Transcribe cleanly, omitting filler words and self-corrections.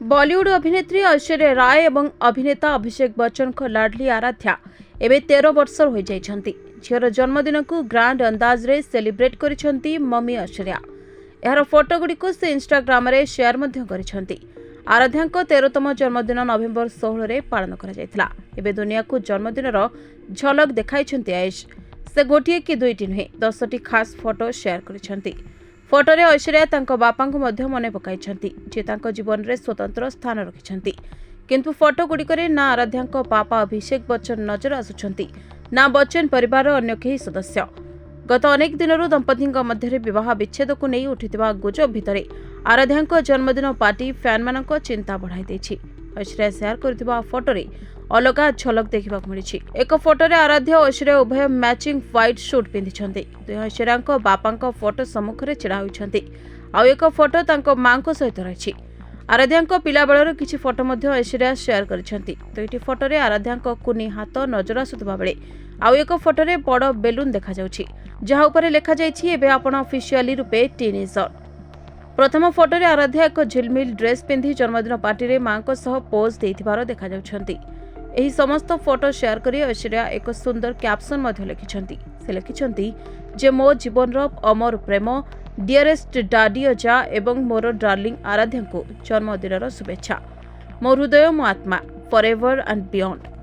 बॉलीवुड अभिनेत्री ऐश्वर्या राय और अभिनेता अभिषेक बच्चन को लाडली आराध्या एवं 13 वर्ष हो जाइछंती। झीर जन्मदिन को ग्रांड अंदाज रे सेलिब्रेट करिछंती मम्मी ऐश्वर्या। यार फोटो गुडी को से इंस्टाग्राम रे शेयर मध्य करिछंती। आराध्या को 13तम जन्मदिन नवेम्बर 16 रे पालन करा जायतिला। एबे दुनिया को जन्मदिन रो झलक देखाइछंती ऐश। से गोटिए कि दुईटी नुहे 10टी खास फोटो शेयर करिछंती। फोटोरे ऐश्वर्या तांको बापांको मध्य मने पकाइछंती जे तांको जीवन रे स्वतंत्र स्थान रखिछंती। किंतु फोटो गुडिकरे ना आराध्यांको पापा अभिषेक बच्चन नजर आसुछंती ना बच्चन परिवार अन्य केही सदस्य। गत अनेक दिनरू दंपतिंको मध्यरे विवाह विच्छेद को नहीं उठिथिबा गुजब भितरे आराध्यांको जन्मदिन पार्टी फैन मानक चिंता बढ़ाई देछि। ऐश्वर्या शेयर करथिबा फोटोरे अलगा झलक देखा मिली। एक फोटोरे आराध्या और ऐश्वर्या उभय मैचिंग व्हाइट सूट पिंधिछंती। ऐश्वर्या बापा फोटो सम्मुखें छिड़ा होइछंती। आउ एक फोटो तांको मां को सहित रही। आराध्या पिला बेलर किछि फोटो मध्य ऐश्वर्या शेयर करिछंती। दुईटी फोटोरे आराध्या कुनी हाथ नजर आसुथबा बेले आउ एक फोटोरे बड़ बेलून देखा जाउछि जहा उपरे लेखा जाइछि एबे आपण ऑफिशियली रूपे टीनेजर। प्रथम फोटोरे आराध्या एक झिलमिल ड्रेस पिंधि जन्मदिन पार्टी रे मां को सह पोज देथिबार देखा जाउछंती। एही समस्त फोटो शेयर करी ऐश्वर्या एक सुंदर कैप्शन मध्य लिखिछंती। से लिखिछंती जे मो जीवन रो अमर प्रेम डियरेस्ट डाडी अजा एवं मोर डार्लिंग आराध्या को जन्मदिन शुभेच्छा। मो हृदय मो आत्मा फॉरएवर एंड बियॉन्ड।